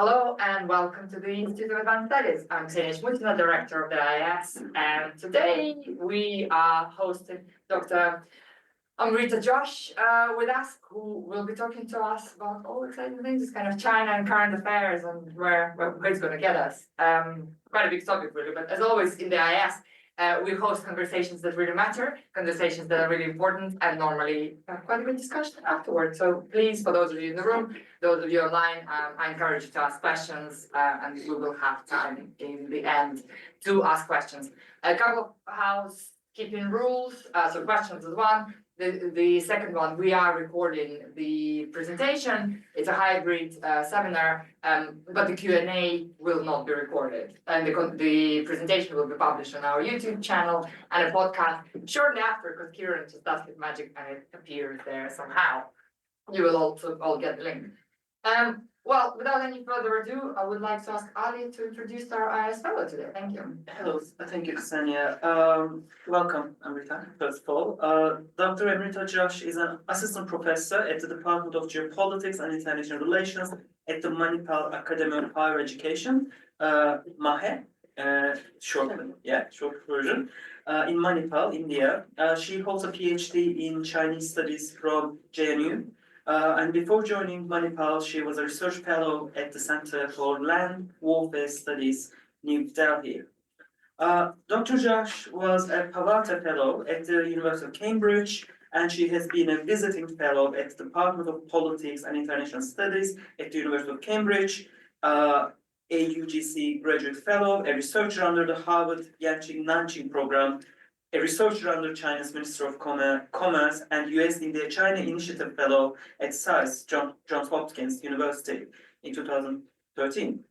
Hello and welcome to the Institute of Advanced Studies. I'm Jash, Director of the IIS, and today we are hosting Dr. Amrita Jash with us, who will be talking to us about all exciting things, kind of China and current affairs and where it's going to get us. Quite a big topic, really, but as always in the IIS, we host conversations that really matter, conversations that are really important, and normally quite a good discussion afterwards. So please, for those of you in the room, those of you online, I encourage you to ask questions, and we will have time in the end to ask questions. A couple of housekeeping rules. So questions is one. The second one, we are recording the presentation. It's a hybrid seminar, but the Q&A will not be recorded. And the presentation will be published on our YouTube channel and a podcast shortly after, because Kieran just does his magic and it appears there somehow. You will also all get the link. Well, without any further ado, I would like to ask Ali to introduce our IIS fellow today. Thank you. Hello, thank you, Ksenia. Welcome, Amrita, first of all. Dr. Amrita Jash is an assistant professor at the Department of Geopolitics and International Relations at the Manipal Academy of Higher Education, MAHE, short version, in Manipal, India. She holds a PhD in Chinese Studies from JNU. And before joining Manipal, she was a research fellow at the Center for Land Warfare Studies, New Delhi. Dr. Jash was a Pavata Fellow at the University of Cambridge, and she has been a visiting fellow at the Department of Politics and International Studies at the University of Cambridge, a UGC Graduate Fellow, a researcher under the Harvard Yanqing Nanqing Program, a researcher under China's Minister of Commerce, and US-India-China Initiative Fellow at SAIS, Johns Hopkins University in 2013.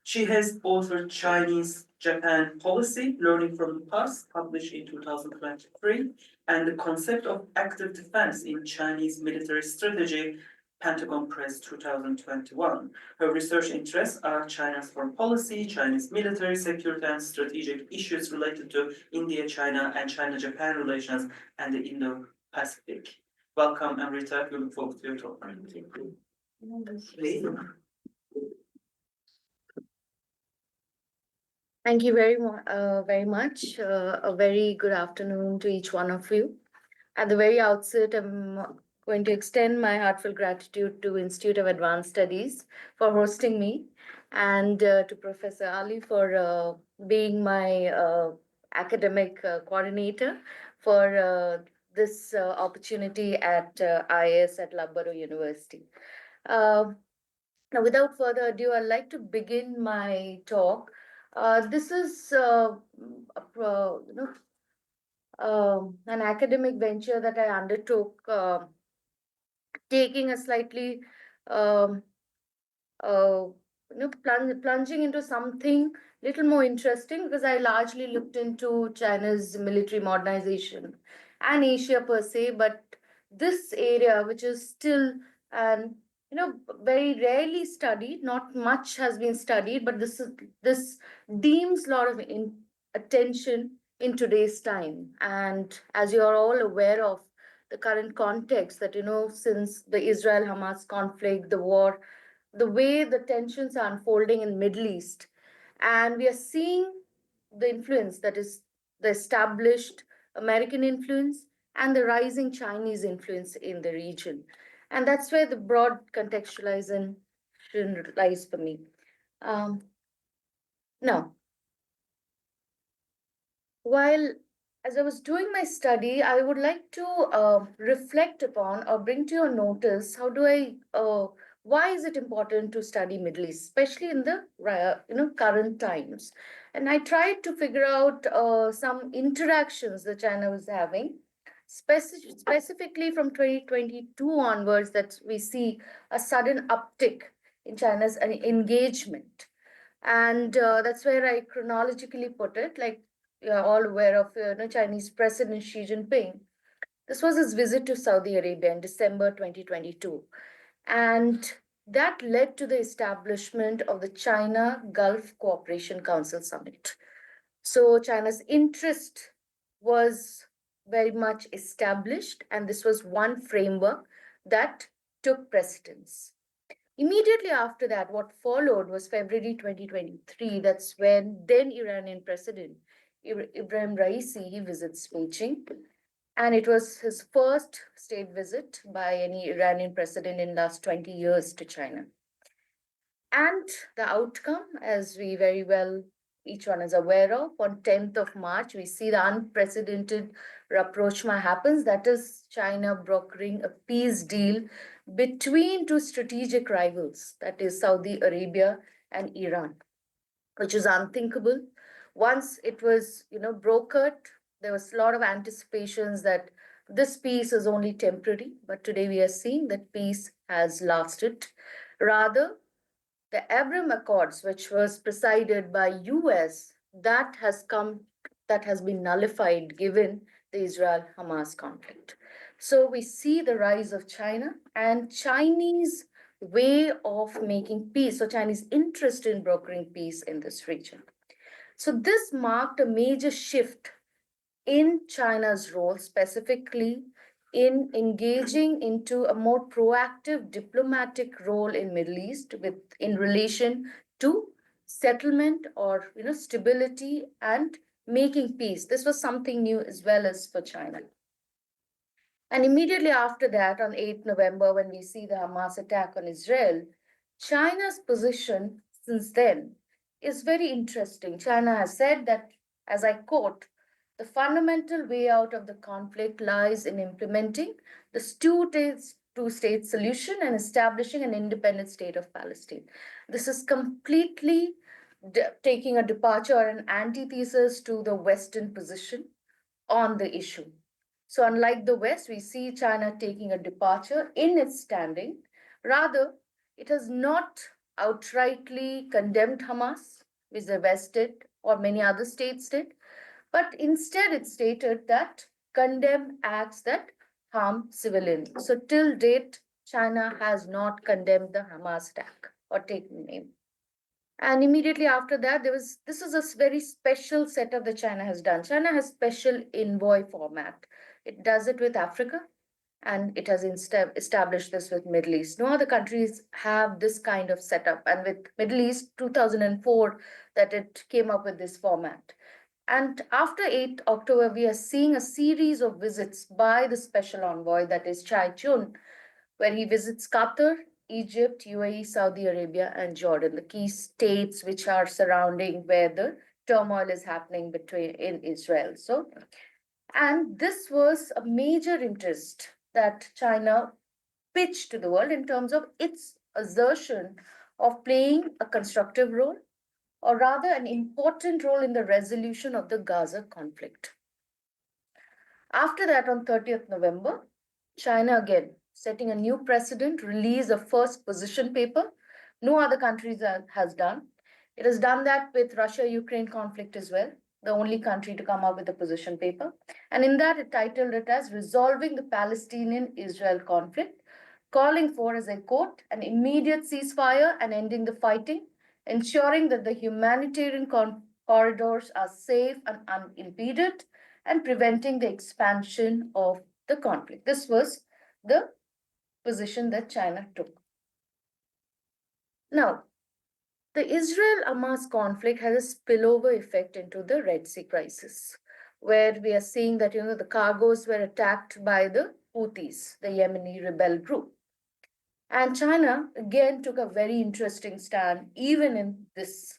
She has authored Chinese-Japan Policy, Learning from the Past, published in 2023, and The Concept of Active Defense in Chinese Military Strategy, Pentagon Press 2021. Her research interests are China's foreign policy, Chinese military, security, and strategic issues related to India-China and China-Japan relations and the Indo-Pacific. Welcome, Amrita. We look forward to your talk. Thank you very much. A very good afternoon to each one of you. At the very outset, I'm going to extend my heartfelt gratitude to Institute of Advanced Studies for hosting me, and to Professor Ali for being my academic coordinator for this opportunity at IIS at Loughborough University. Now, without further ado, I'd like to begin my talk. This is an academic venture that I undertook, taking a slightly plunging into something little more interesting, because I largely looked into China's military modernization and Asia per se, but this area, which is still an very rarely studied, not much has been studied, but this deems a lot of attention in today's time. And as you are all aware of the current context, that since the Israel-Hamas conflict, the war, the way the tensions are unfolding in Middle East, and we are seeing the influence, that is the established American influence and the rising Chinese influence in the region. And that's where the broad contextualization lies for me. Now, while as I was doing my study, I would like to reflect upon or bring to your notice why is it important to study Middle East, especially in the current times. And I tried to figure out some interactions that China was having, specifically from 2022 onwards, that we see a sudden uptick in China's engagement. And that's where I chronologically put it, like you're all aware of Chinese President Xi Jinping. This was his visit to Saudi Arabia in December 2022. And that led to the establishment of the China Gulf Cooperation Council Summit. So China's interest was very much established, and this was one framework that took precedence. Immediately after that, what followed was February 2023. That's when then Iranian President Ibrahim Raisi he visits Beijing, and it was his first state visit by any Iranian president in last 20 years to China. And the outcome, as we very well each one is aware of, on 10th of March, we see the unprecedented rapprochement happens. That is China brokering a peace deal between two strategic rivals, that is Saudi Arabia and Iran, which is unthinkable. Once it was, brokered, there was a lot of anticipations that this peace is only temporary, but today we are seeing that peace has lasted. Rather, the Abraham Accords, which was presided by US, that has been nullified given the Israel-Hamas conflict. So we see the rise of China and Chinese way of making peace, so Chinese interest in brokering peace in this region. So this marked a major shift in China's role, specifically in engaging into a more proactive diplomatic role in Middle East with in relation to settlement or stability and making peace. This was something new as well as for China. And immediately after that, on 8th November, when we see the Hamas attack on Israel, China's position since then is very interesting. China has said that, as I quote, the fundamental way out of the conflict lies in implementing the two-state solution and establishing an independent state of Palestine. This is completely taking a departure or an antithesis to the Western position on the issue. So, unlike the West, we see China taking a departure in its standing. Rather, it has not outrightly condemned Hamas, which the West did, or many other states did, but instead it stated that condemn acts that harm civilians. So, till date, China has not condemned the Hamas attack or taken name. And immediately after that, this is a very special setup that China has done. China has special envoy format. It does it with Africa, and it has established this with Middle East. No other countries have this kind of setup, and with Middle East, 2004, that it came up with this format. And after 8th October, we are seeing a series of visits by the special envoy, that is Chai Chun, where he visits Qatar, Egypt, UAE, Saudi Arabia, and Jordan, the key states which are surrounding where the turmoil is happening between in Israel. So, and this was a major interest that China pitched to the world in terms of its assertion of playing a constructive role, or rather an important role in the resolution of the Gaza conflict. After that, on 30th November, China again setting a new precedent, release a first position paper. No other countries has done. It has done that with Russia-Ukraine conflict as well, the only country to come up with a position paper. And in that, it titled it as Resolving the Palestinian-Israel Conflict, calling for, as I quote, an immediate ceasefire and ending the fighting, ensuring that the humanitarian corridors are safe and unimpeded, and preventing the expansion of the conflict. This was the position that China took. Now, the Israel-Hamas conflict has a spillover effect into the Red Sea crisis, where we are seeing that the cargoes were attacked by the Houthis, the Yemeni rebel group. And China again took a very interesting stand, even in this.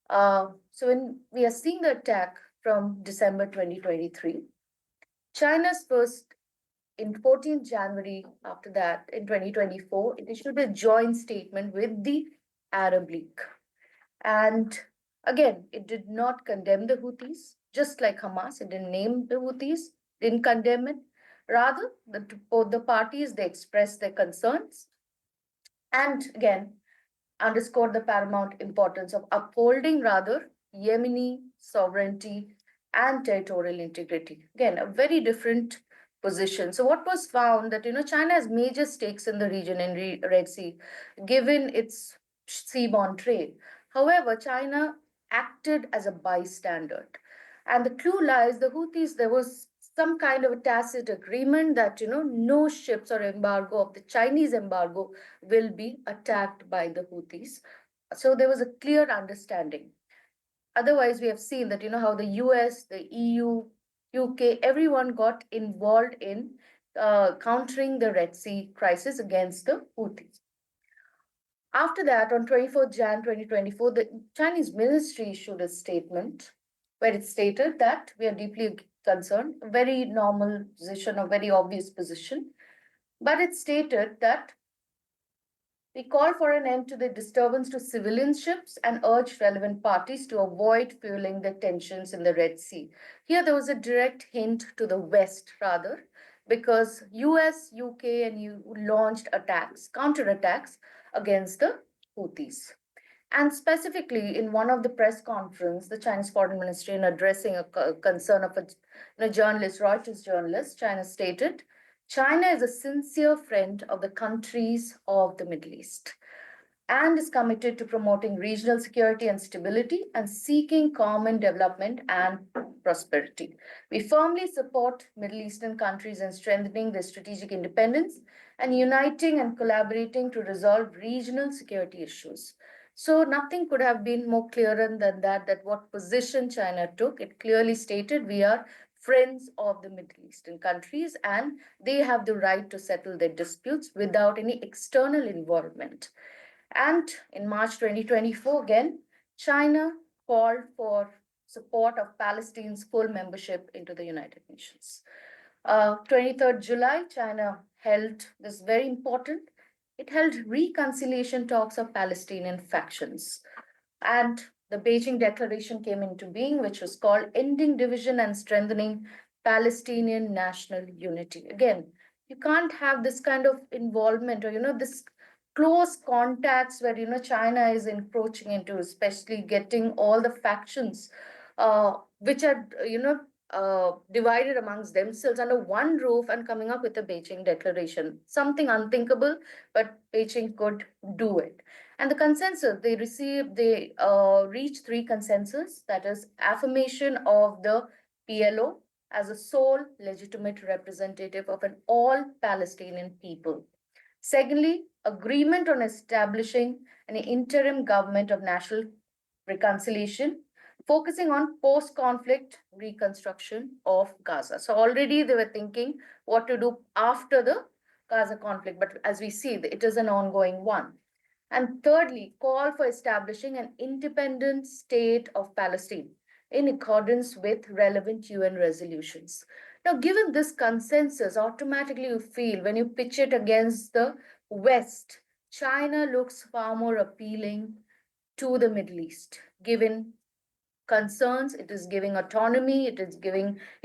So when we are seeing the attack from December 2023, China's first in 14th January after that in 2024, it issued a joint statement with the Arab League. And again, it did not condemn the Houthis, just like Hamas, it didn't name the Houthis, didn't condemn it. Rather, both the parties, they expressed their concerns and again underscored the paramount importance of upholding rather Yemeni sovereignty and territorial integrity. Again, a very different position. So what was found that China has major stakes in the region in Red Sea, given its seaborne trade. However, China acted as a bystander. And the clue lies the Houthis, there was some kind of a tacit agreement that, no ships or embargo of the Chinese embargo will be attacked by the Houthis. So there was a clear understanding. Otherwise, we have seen that, how the US, the EU, UK, everyone got involved in countering the Red Sea crisis against the Houthis. After that, on 24th Jan 2024, the Chinese ministry issued a statement where it stated that we are deeply concerned, a very normal position, a very obvious position. But it stated that we call for an end to the disturbance to civilian ships and urge relevant parties to avoid fueling the tensions in the Red Sea. Here, there was a direct hint to the West, rather, because US, UK, and EU launched attacks, counterattacks against the Houthis. And specifically, in one of the press conference, the Chinese Foreign Ministry, in addressing a concern of a journalist, Reuters journalist, China stated, China is a sincere friend of the countries of the Middle East and is committed to promoting regional security and stability and seeking common development and prosperity. We firmly support Middle Eastern countries in strengthening their strategic independence and uniting and collaborating to resolve regional security issues. So nothing could have been more clearer than that what position China took. It clearly stated we are friends of the Middle Eastern countries and they have the right to settle their disputes without any external involvement. And in March 2024, again, China called for support of Palestine's full membership into the United Nations. 23rd July, China held this very important, it held reconciliation talks of Palestinian factions. And the Beijing Declaration came into being, which was called Ending Division and Strengthening Palestinian National Unity. Again, you can't have this kind of involvement or, this close contacts where, China is encroaching into, especially getting all the factions which are, divided amongst themselves under one roof and coming up with a Beijing Declaration. Something unthinkable, but Beijing could do it. And the consensus they reached three consensus, that is affirmation of the PLO as a sole legitimate representative of an all Palestinian people. Secondly, agreement on establishing an interim government of national reconciliation, focusing on post conflict reconstruction of Gaza. So, already they were thinking what to do after the Gaza conflict, but as we see, it is an ongoing one. And thirdly, call for establishing an independent state of Palestine in accordance with relevant UN resolutions. Now, given this consensus, automatically you feel when you pitch it against the West, China looks far more appealing to the Middle East, given concerns, it is giving autonomy, it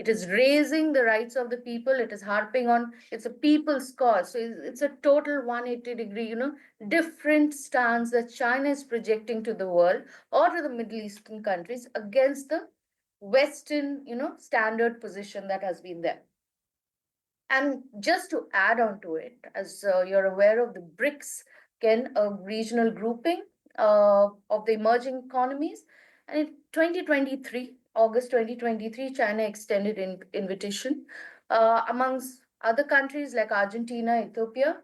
is raising the rights of the people, it is harping on, it's a people's cause. So it's a total 180-degree, different stance that China is projecting to the world or to the Middle Eastern countries against the Western, standard position that has been there. And just to add on to it, as you're aware of the BRICS, again, a regional grouping of the emerging economies. And in 2023, August 2023, China extended an invitation amongst other countries like Argentina, Ethiopia.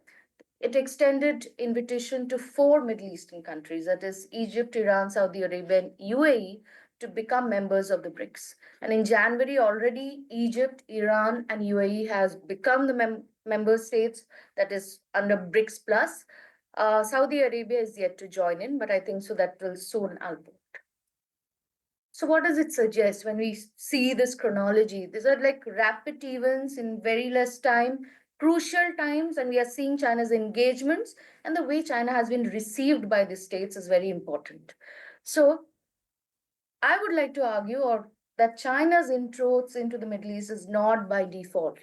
It extended invitation to four Middle Eastern countries, that is Egypt, Iran, Saudi Arabia, and UAE, to become members of the BRICS. And in January already, Egypt, Iran, and UAE has become the member states that is under BRICS Plus. Saudi Arabia is yet to join in, but I think so that will soon unfold. So what does it suggest when we see this chronology? These are like rapid events in very less time, crucial times, and we are seeing China's engagements and the way China has been received by the states is very important. So I would like to argue or that China's inroads into the Middle East is not by default,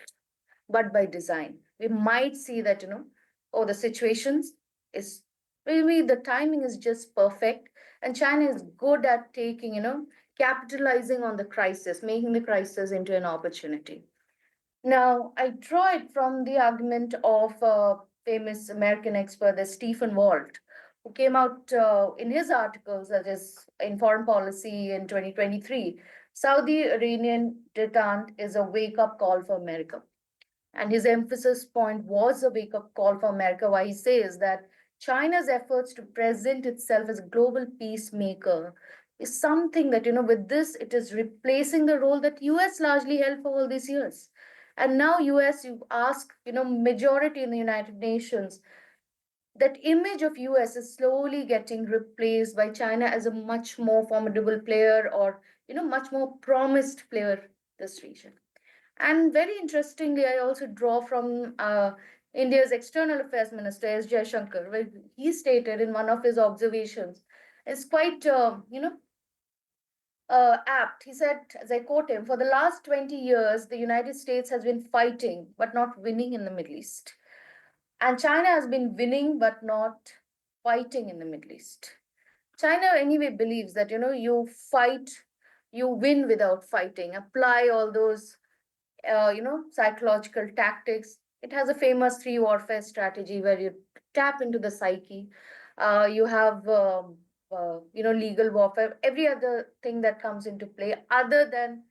but by design. We might see that, the situations is maybe the timing is just perfect, and China is good at taking, capitalizing on the crisis, making the crisis into an opportunity. Now, I draw it from the argument of a famous American expert, the Stephen Walt, who came out in his articles, that is in Foreign Policy in 2023, Saudi Iranian detente is a wake-up call for America. And his emphasis point was a wake-up call for America, why he says that China's efforts to present itself as a global peacemaker is something that, with this, it is replacing the role that US largely held for all these years. And now US, you ask, majority in the United Nations, that image of US is slowly getting replaced by China as a much more formidable player or, much more promised player in this region. And very interestingly, I also draw from India's External Affairs Minister, S. Jaishankar, where he stated in one of his observations, is quite, apt. He said, as I quote him, for the last 20 years, the United States has been fighting but not winning in the Middle East. And China has been winning but not fighting in the Middle East. China, anyway, believes that, you fight, you win without fighting. Apply all those psychological tactics. It has a famous three warfare strategy where you tap into the psyche. You have, legal warfare, every other thing that comes into play, other than,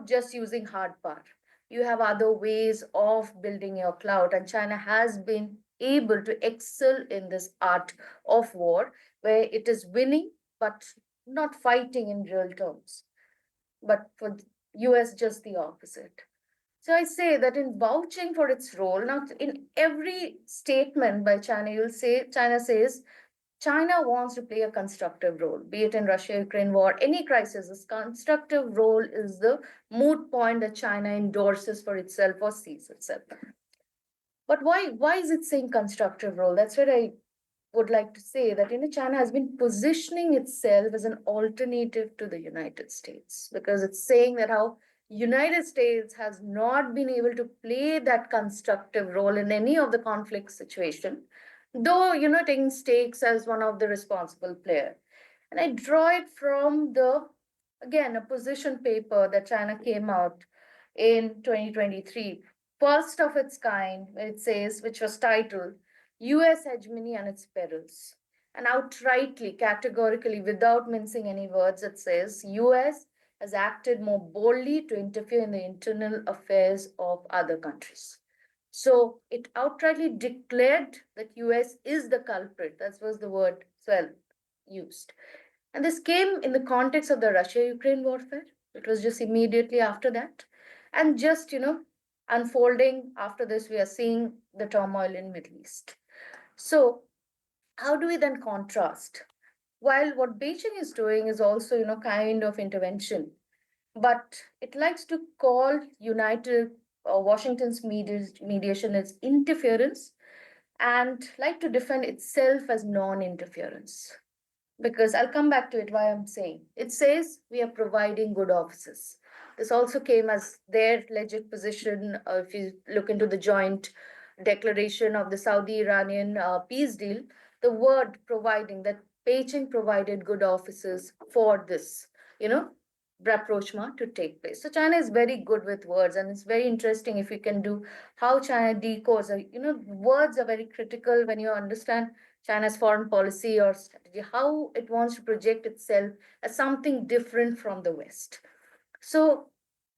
just using hard power. You have other ways of building your clout, and China has been able to excel in this art of war, where it is winning but not fighting in real terms. But for US, just the opposite. So I say that in vouching for its role, now in every statement by China, you'll say China says China wants to play a constructive role, be it in Russia-Ukraine war, any crisis. This constructive role is the moot point that China endorses for itself or sees itself. But why is it saying constructive role? That's what I would like to say, that China has been positioning itself as an alternative to the United States, because it's saying that how United States has not been able to play that constructive role in any of the conflict situation, though taking stakes as one of the responsible player. And I draw it from the, again, a position paper that China came out in 2023, first of its kind, where it says, which was titled US Hegemony and Its Perils. And outrightly, categorically, without mincing any words, it says US has acted more boldly to interfere in the internal affairs of other countries. So it outrightly declared that US is the culprit. That was the word well used. And this came in the context of the Russia-Ukraine warfare. It was just immediately after that. And just, unfolding after this, we are seeing the turmoil in Middle East. So how do we then contrast? While what Beijing is doing is also, kind of intervention, but it likes to call United Washington's mediation as interference, and like to defend itself as non-interference. Because I'll come back to it, why I'm saying. It says we are providing good offices. This also came as their legit position. If you look into the joint declaration of the Saudi-Iranian peace deal, the word providing, that Beijing provided good offices for this, you know, rapprochement to take place. So China is very good with words, and it's very interesting if you can do how China decodes. Words are very critical when you understand China's foreign policy or strategy, how it wants to project itself as something different from the West. So,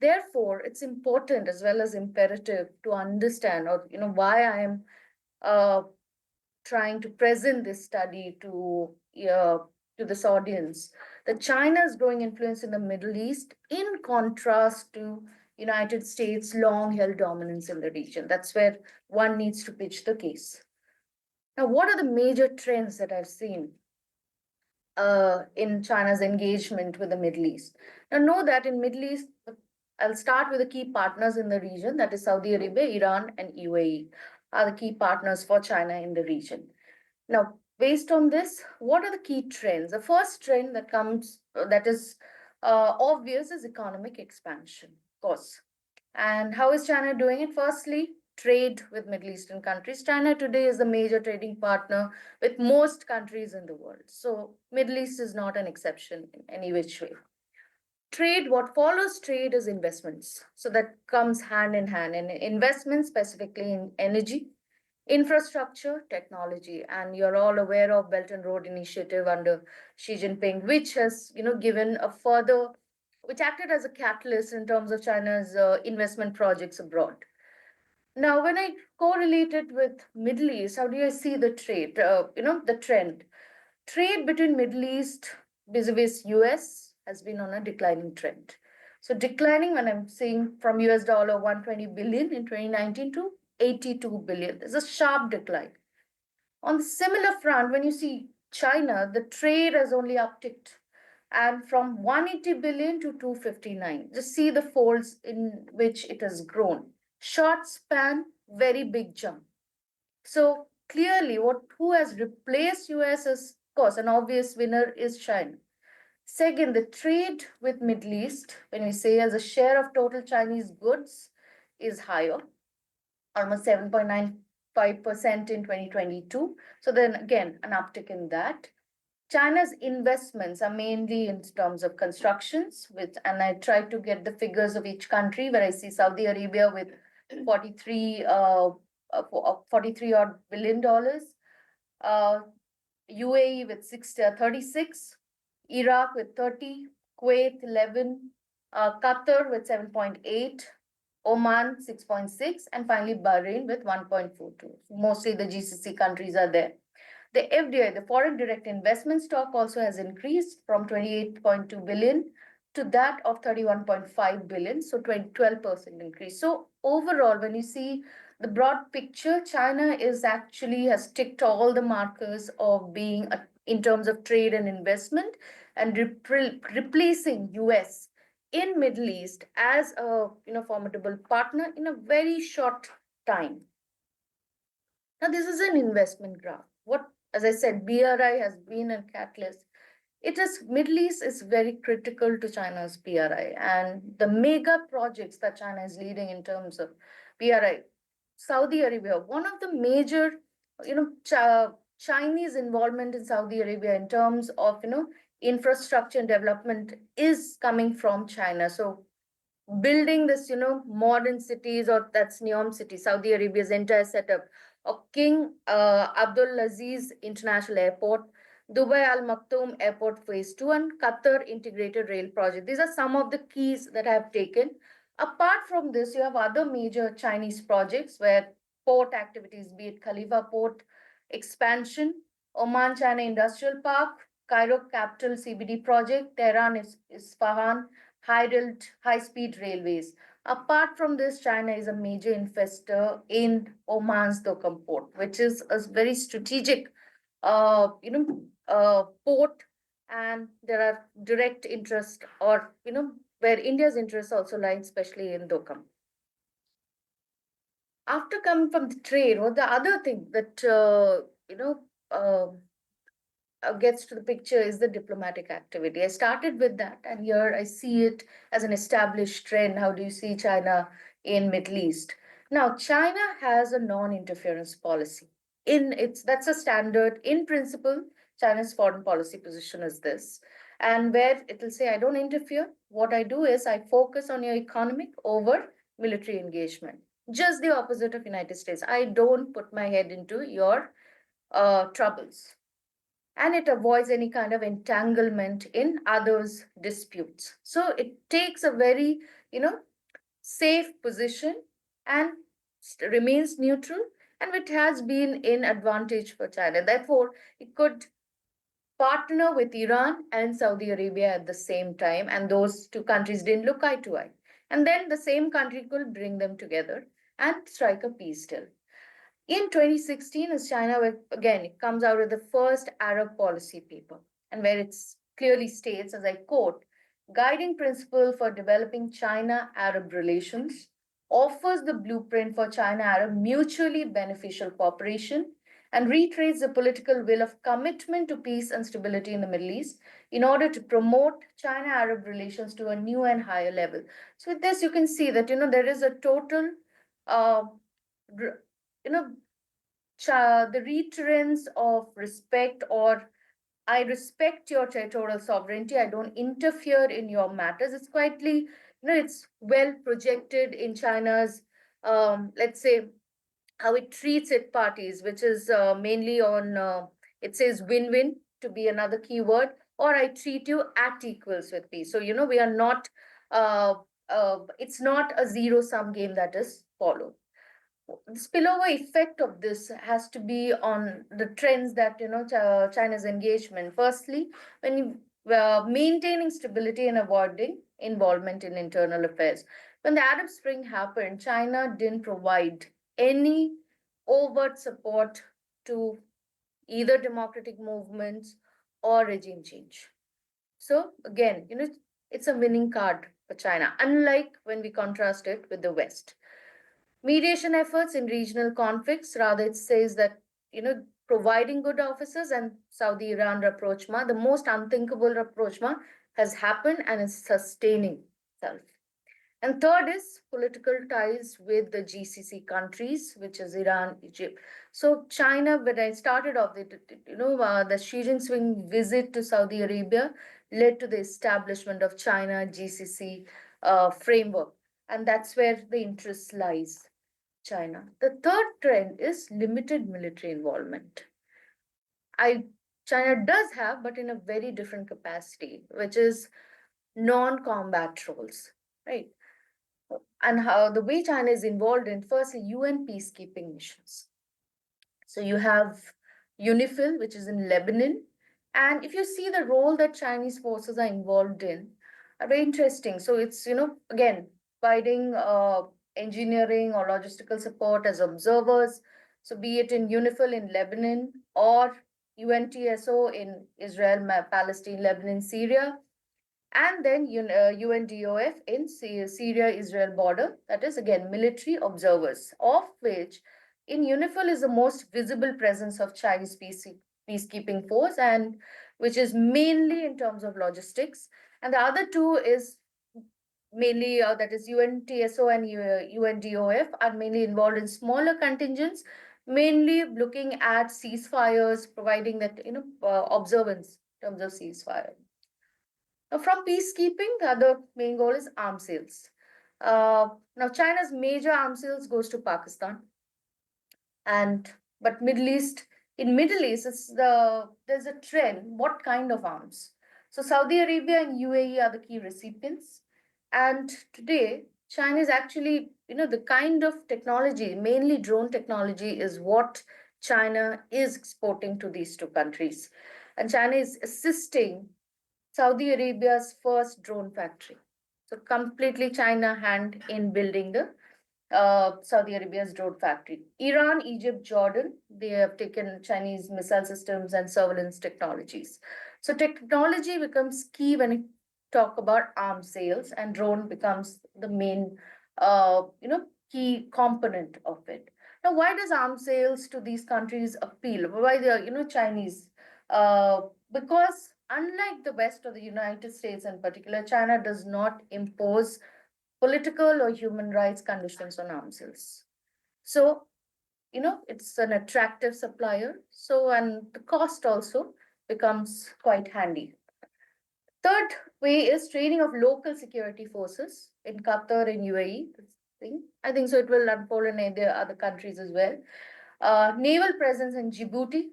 therefore, it's important as well as imperative to understand, or why I am uh, trying to present this study to this audience, that China's growing influence in the Middle East, in contrast to United States' long-held dominance in the region. That's where one needs to pitch the case. Now, what are the major trends that I've seen in China's engagement with the Middle East? Now, know that in Middle East, I'll start with the key partners in the region, that is Saudi Arabia, Iran, and UAE are the key partners for China in the region. Now, based on this, what are the key trends? The first trend that comes, that is obvious, is economic expansion, of course. And how is China doing it? Firstly, trade with Middle Eastern countries. China today is the major trading partner with most countries in the world. So Middle East is not an exception in any which way. Trade, what follows trade is investments. So that comes hand in hand. And investments specifically in energy, infrastructure, technology. And you're all aware of Belt and Road Initiative under Xi Jinping, which has, given a further which acted as a catalyst in terms of China's investment projects abroad. Now, when I correlate it with Middle East, how do I see the trade? The trend. Trade between Middle East vis-a-vis US has been on a declining trend. So declining when I'm saying from US dollar 120 billion in 2019 to 82 billion. There's a sharp decline. On the similar front, when you see China, the trade has only upticked and from 180 billion to 259. Just see the folds in which it has grown. Short span, very big jump. So clearly, who has replaced US is, of course, an obvious winner is China. Second, the trade with Middle East, when we say as a share of total Chinese goods, is higher, almost 7.95% in 2022. So then again, an uptick in that. China's investments are mainly in terms of constructions, and I try to get the figures of each country where I see Saudi Arabia with 43 43 odd billion dollars, UAE with 36, Iraq with 30, Kuwait 11, Qatar with 7.8, Oman 6.6, and finally Bahrain with 1.42. Mostly the GCC countries are there. The FDI, the foreign direct investment stock, also has increased from 28.2 billion to that of 31.5 billion, so 12% increase. So overall, when you see the broad picture, China is actually has ticked all the markers of being in terms of trade and investment and replacing US in Middle East as a formidable partner in a very short time. Now, this is an investment graph. What, as I said, BRI has been a catalyst. It is Middle East is very critical to China's BRI, and the mega projects that China is leading in terms of BRI. Saudi Arabia, one of the major, Chinese involvement in Saudi Arabia in terms of infrastructure and development is coming from China. So building this, modern cities, or that's Neom City, Saudi Arabia's entire setup of King Abdulaziz International Airport, Dubai Al Maktoum Airport Phase 2, and Qatar Integrated Rail Project. These are some of the keys that I have taken. Apart from this, you have other major Chinese projects where port activities, be it Khalifa Port expansion, Oman China Industrial Park, Cairo Capital CBD project, Tehran Isfahan high-speed railways. Apart from this, China is a major investor in Oman's Dokam port, which is a very strategic, port, and there are direct interest, or where India's interests also lie, especially in Dokam. After coming from the trade, what the other thing that gets to the picture is the diplomatic activity. I started with that, and here I see it as an established trend. How do you see China in Middle East? Now, China has a non-interference policy. That's a standard in principle. China's foreign policy position is this, and where it will say, I don't interfere. What I do is I focus on your economic over military engagement. Just the opposite of United States. I don't put my head into your troubles, and it avoids any kind of entanglement in others' disputes. So it takes a very, safe position and remains neutral, and it has been in advantage for China. Therefore, it could partner with Iran and Saudi Arabia at the same time, and those two countries didn't look eye to eye. And then the same country could bring them together and strike a peace deal. In 2016, as China, again, it comes out with the first Arab policy paper, and where it clearly states, as I quote, guiding principle for developing China-Arab relations, offers the blueprint for China-Arab mutually beneficial cooperation, and reiterates the political will of commitment to peace and stability in the Middle East in order to promote China-Arab relations to a new and higher level. So with this, you can see that, there is a total, uh, the reiterance of respect, or I respect your territorial sovereignty, I don't interfere in your matters. It's quietly, it's well projected in China's, let's say, how it treats its parties, which is mainly on, it says win-win to be another keyword, or I treat you at equals with peace. So, we are not, it's not a zero sum game that is followed. The spillover effect of this has to be on the trends that China's engagement. Firstly, when you maintaining stability and avoiding involvement in internal affairs. When the Arab Spring happened, China didn't provide any overt support to either democratic movements or regime change. So again, it's a winning card for China, unlike when we contrast it with the West. Mediation efforts in regional conflicts, rather it says that, providing good officers and Saudi Iran rapprochement, the most unthinkable rapprochement has happened and is sustaining itself. And third is political ties with the GCC countries, which is Iran, Egypt. So China, when I started off, the Xi Jinping visit to Saudi Arabia led to the establishment of China GCC framework, and that's where the interest lies. China. The third trend is limited military involvement. I China does have, but in a very different capacity, which is non-combat roles, right? And how the way China is involved in firstly UN peacekeeping missions. So you have UNIFIL, which is in Lebanon, and if you see the role that Chinese forces are involved in, are very interesting. So it's again providing engineering or logistical support as observers. So be it in UNIFIL in Lebanon or UNTSO in Israel, Palestine, Lebanon, Syria, and then UNDOF in Syria-Israel border, that is again military observers, of which in UNIFIL is the most visible presence of Chinese peacekeeping force, and which is mainly in terms of logistics. And the other two is mainly, that is UNTSO and UNDOF are mainly involved in smaller contingents, mainly looking at ceasefires, providing that, observance in terms of ceasefire. Now, from peacekeeping, the other main goal is arms sales. Now, China's major arms sales goes to Pakistan, and but Middle East, there's a trend. What kind of arms? So Saudi Arabia and UAE are the key recipients, and today China is actually, the kind of technology, mainly drone technology, is what China is exporting to these two countries, and China is assisting Saudi Arabia's first drone factory. So completely China hand in building the Saudi Arabia's drone factory. Iran, Egypt, Jordan, they have taken Chinese missile systems and surveillance technologies. So technology becomes key when you talk about arms sales, and drone becomes the main, key component of it. Now, why does arms sales to these countries appeal? Why the, Chinese? Because unlike the West or the United States in particular, China does not impose political or human rights conditions on arms sales. So, it's an attractive supplier. So, and the cost also becomes quite handy. Third way is training of local security forces in Qatar and UAE. I think so. It will unfold in other countries as well. Naval presence in Djibouti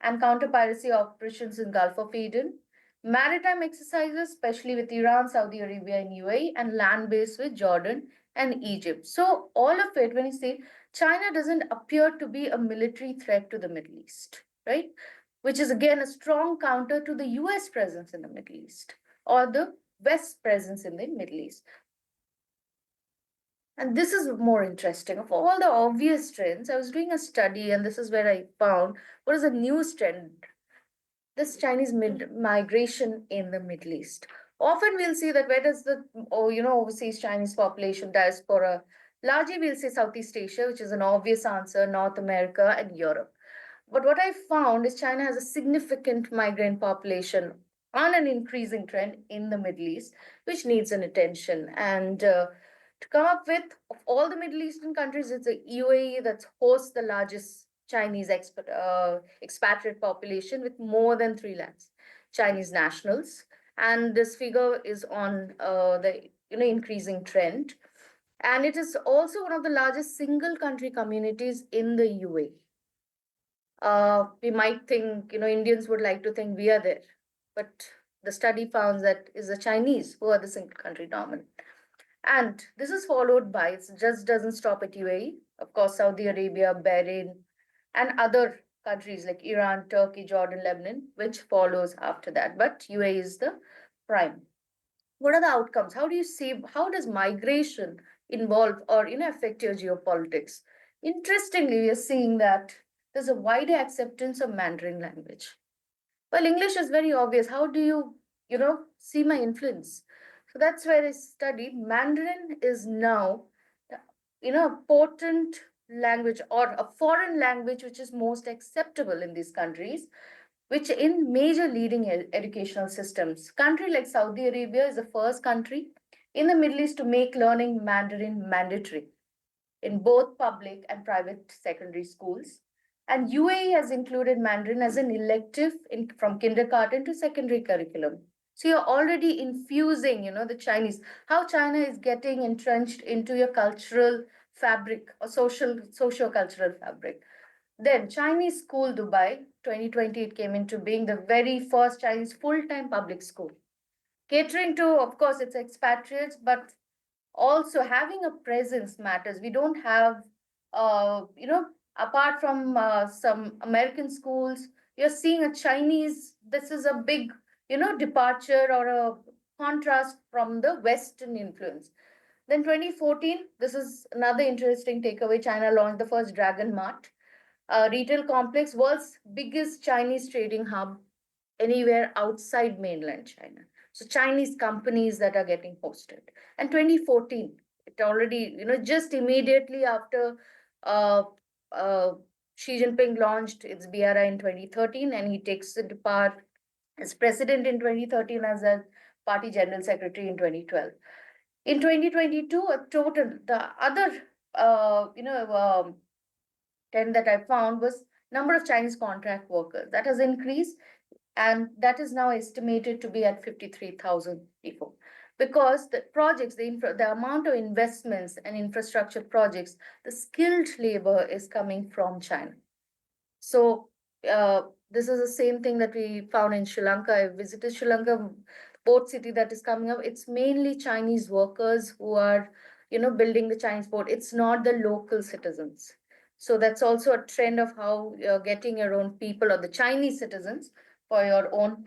and counter piracy operations in Gulf of Aden, maritime exercises, especially with Iran, Saudi Arabia, and UAE, and land base with Jordan and Egypt. So, all of it, when you say China doesn't appear to be a military threat to the Middle East, right? Which is again a strong counter to the US presence in the Middle East or the West presence in the Middle East. And this is more interesting. Of all the obvious trends, I was doing a study, and this is where I found what is a new trend, this Chinese migration in the Middle East. Often we'll see that where does the overseas Chinese population diaspora, largely we'll say Southeast Asia, which is an obvious answer, North America and Europe. But what I found is China has a significant migrant population on an increasing trend in the Middle East, which needs an attention. And to come up with, of all the Middle Eastern countries, it's the UAE that hosts the largest Chinese expatriate population with more than 3 lakhs Chinese nationals. And this figure is on the increasing trend. And it is also one of the largest single country communities in the UAE. We might think, Indians would like to think we are there, but the study found that is the Chinese who are the single country dominant. And this is followed by, it just doesn't stop at UAE, of course, Saudi Arabia, Bahrain, and other countries like Iran, Turkey, Jordan, Lebanon, which follows after that. But UAE is the prime. What are the outcomes? How do you see, how does migration involve or affect your geopolitics? Interestingly, we are seeing that there's a wider acceptance of Mandarin language. Well, English is very obvious. How do you see my influence? So that's where I studied. Mandarin is now, a potent language or a foreign language which is most acceptable in these countries, which in major leading educational systems. Country like Saudi Arabia is the first country in the Middle East to make learning Mandarin mandatory in both public and private secondary schools. And UAE has included Mandarin as an elective from kindergarten to secondary curriculum. So you're already infusing, the Chinese, how China is getting entrenched into your cultural fabric or socio-cultural fabric. Then Chinese School Dubai, 2020, it came into being the very first Chinese full-time public school, catering to, of course, its expatriates, but also having a presence matters. We don't have, apart from some American schools, you're seeing a Chinese. This is a big, departure or a contrast from the Western influence. Then 2014, this is another interesting takeaway. China launched the first Dragon Mart retail complex, world's biggest Chinese trading hub anywhere outside mainland China. So Chinese companies that are getting hosted. And 2014, it already, just immediately after uh, uh, Xi Jinping launched its BRI in 2013, and he takes the part as president in 2013, as a party general secretary in 2012. In 2022, a total, the other, trend that I found was number of Chinese contract workers that has increased, and that is now estimated to be at 53,000 people, because the projects, the amount of investments and infrastructure projects, the skilled labor is coming from China. So uh, this is the same thing that we found in Sri Lanka. I visited Sri Lanka port city that is coming up. It's mainly Chinese workers who are, building the Chinese port. It's not the local citizens. So that's also a trend of how you're getting your own people or the Chinese citizens for your own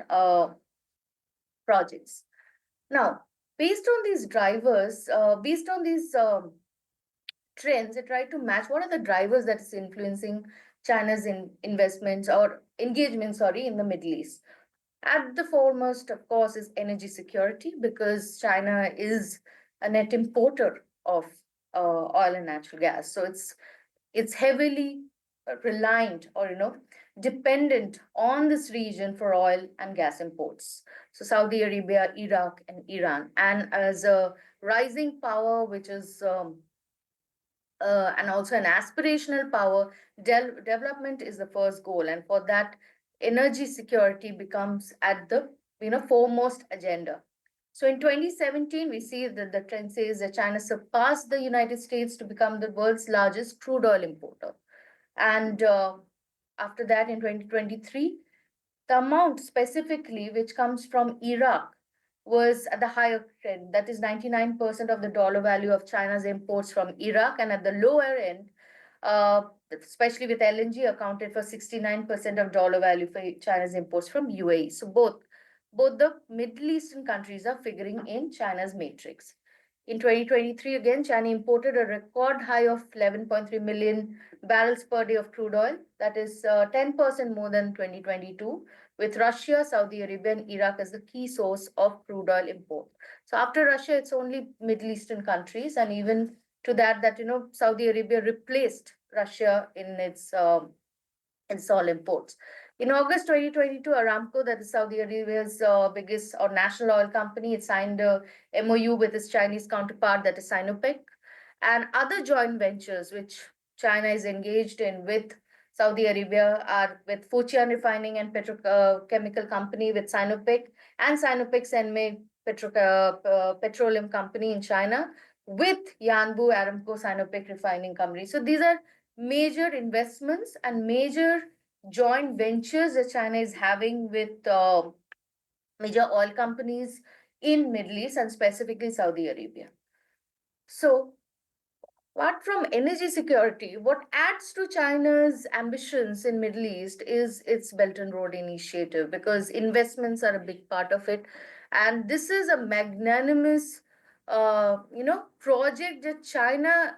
projects. Now, based on these drivers, based on these trends, I try to match what are the drivers that is influencing China's investments or engagement, sorry, in the Middle East. At the foremost, of course, is energy security, because China is a net importer of oil and natural gas. So it's heavily reliant or dependent on this region for oil and gas imports. So Saudi Arabia, Iraq, and Iran, and as a rising power, which is and also an aspirational power, development is the first goal, and for that, energy security becomes at the foremost agenda. So in 2017, we see that the trend says that China surpassed the United States to become the world's largest crude oil importer. And after that, in 2023, the amount specifically which comes from Iraq was at the higher trend. That is 99% of the dollar value of China's imports from Iraq, and at the lower end, especially with LNG, accounted for 69% of dollar value for China's imports from UAE. So both the Middle Eastern countries are figuring in China's matrix. In 2023, again, China imported a record high of 11.3 million barrels per day of crude oil. That is 10% more than 2022, with Russia, Saudi Arabia, and Iraq as the key source of crude oil import. So after Russia, it's only Middle Eastern countries, and even to that Saudi Arabia replaced Russia in oil imports. In August 2022, Aramco, that is Saudi Arabia's biggest or national oil company, it signed a MOU with its Chinese counterpart, that is Sinopec, and other joint ventures which China is engaged in with Saudi Arabia are with Fujian Refining and Petrochemical Company with Sinopec, and Sinopec Senmei Petroleum Company in China with Yanbu Aramco Sinopec Refining Company. So these are major investments and major joint ventures that China is having with major oil companies in Middle East and specifically Saudi Arabia. So apart from energy security, what adds to China's ambitions in Middle East is its Belt and Road Initiative because investments are a big part of it, and this is a magnanimous, project that China,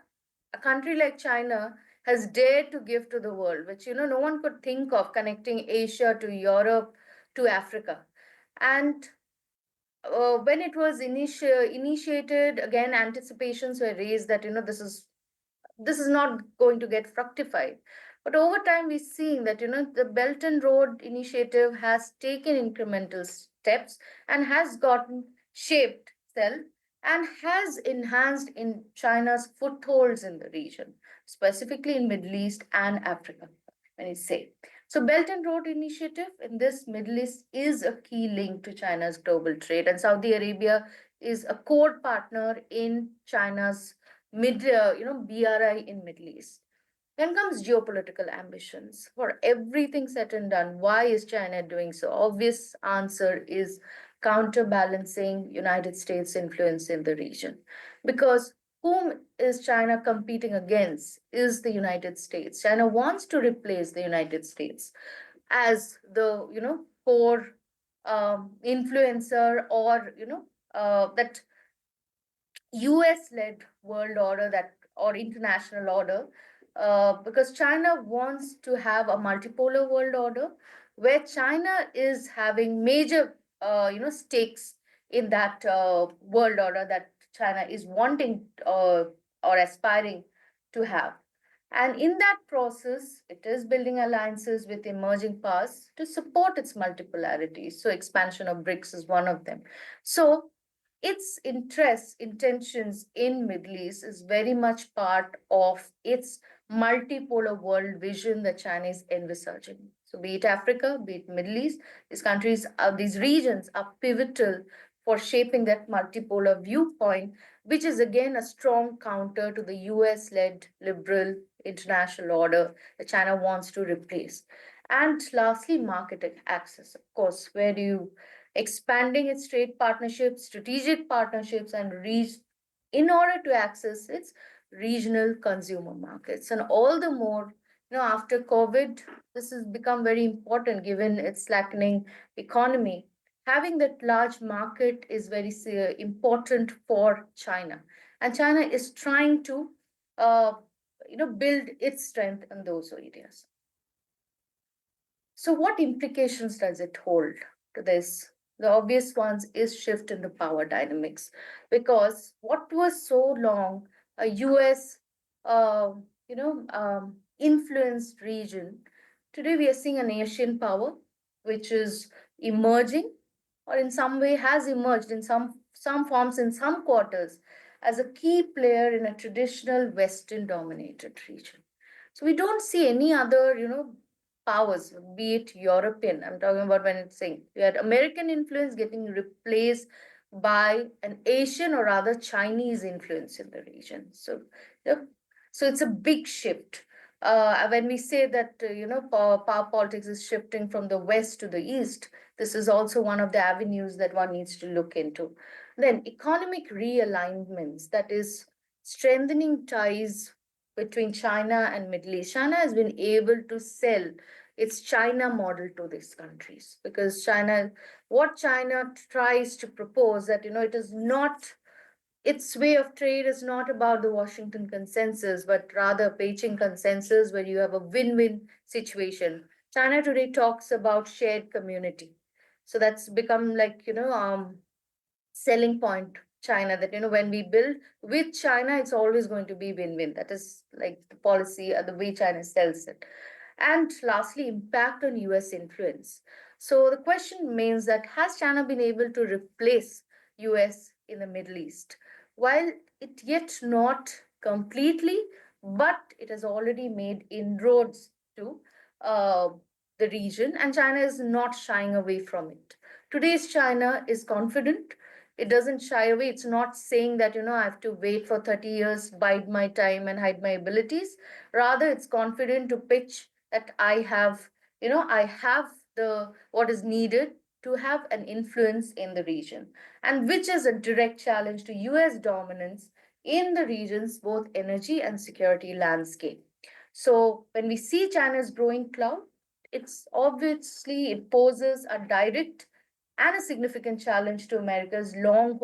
a country like China, has dared to give to the world, which no one could think of connecting Asia to Europe to Africa, and when it was initiated, again anticipations were raised that this is not going to get fructified. But over time, we're seeing that the Belt and Road Initiative has taken incremental steps and has gotten shaped itself and has enhanced in China's footholds in the region, specifically in Middle East and Africa. When you say so, Belt and Road Initiative in this Middle East is a key link to China's global trade, and Saudi Arabia is a core partner in China's BRI in Middle East. Then comes geopolitical ambitions. For everything said and done, why is China doing so? Obvious answer is counterbalancing United States influence in the region. Because whom is China competing against is the United States. China wants to replace the United States as the core influencer or that US led world order that or international order, because China wants to have a multipolar world order where China is having major stakes in that world order that China is wanting or aspiring to have. And in that process, it is building alliances with emerging powers to support its multipolarity. So, expansion of BRICS is one of them. So, its interests, intentions in Middle East is very much part of its multipolar world vision that China is envisaging. So, be it Africa, be it Middle East, these countries, these regions are pivotal for shaping that multipolar viewpoint, which is again a strong counter to the US-led liberal international order that China wants to replace. And lastly, market access. Of course, where do you expanding its trade partnerships, strategic partnerships, and reach in order to access its regional consumer markets. And all the more, after COVID, this has become very important given its slackening economy. Having that large market is very important for China, and China is trying to, uh, build its strength in those areas. So, what implications does it hold to this? The obvious ones is shift in the power dynamics, because what was so long a U.S. Influenced region, today we are seeing an Asian power which is emerging, or in some way has emerged in some forms in some quarters as a key player in a traditional Western dominated region. So we don't see any other, powers, be it European. I'm talking about when it's saying we had American influence getting replaced by an Asian or rather Chinese influence in the region. So, yep. So it's a big shift. When we say that power politics is shifting from the west to the east, this is also one of the avenues that one needs to look into. Then economic realignments, that is strengthening ties between China and Middle East. China has been able to sell its China model to these countries because what China tries to propose that it is not its way of trade is not about the Washington consensus, but rather Beijing consensus, where you have a win-win situation. China today talks about shared community, so that's become like selling point China that when we build with China, it's always going to be win-win. That is like the policy or the way China sells it. And lastly, impact on US influence. So the question remains that has China been able to replace US in the Middle East? While it yet not completely, but it has already made inroads to uh, the region, and China is not shying away from it. Today's China is confident. It doesn't shy away. It's not saying that I have to wait for 30 years, bide my time and hide my abilities. Rather, it's confident to pitch that I have I have the what is needed to have an influence in the region, and which is a direct challenge to US dominance in the region's both energy and security landscape. So when we see China's growing clout, it's obviously it poses a direct and a significant challenge to America's long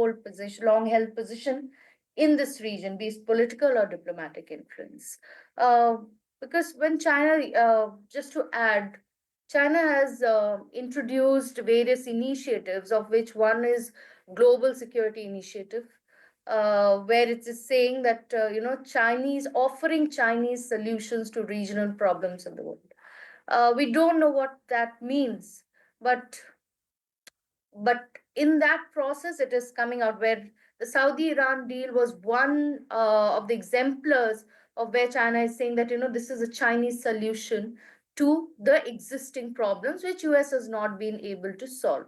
held position in this region, be it political or diplomatic influence. Uh, because when China, just to add, China has introduced various initiatives, of which one is Global Security Initiative, where it is saying that Chinese offering Chinese solutions to regional problems in the world. We don't know what that means, but in that process, it is coming out where the Saudi-Iran deal was one of the exemplars of where China is saying that this is a Chinese solution to the existing problems which US has not been able to solve.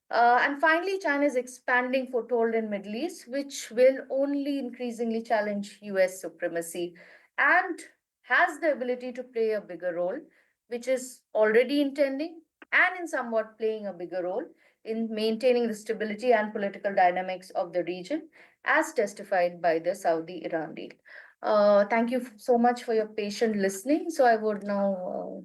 And finally, China is expanding foothold in Middle East, which will only increasingly challenge US supremacy and has the ability to play a bigger role, which is already intending and in somewhat playing a bigger role in maintaining the stability and political dynamics of the region, as testified by the Saudi-Iran deal. Thank you so much for your patient listening. So I would now.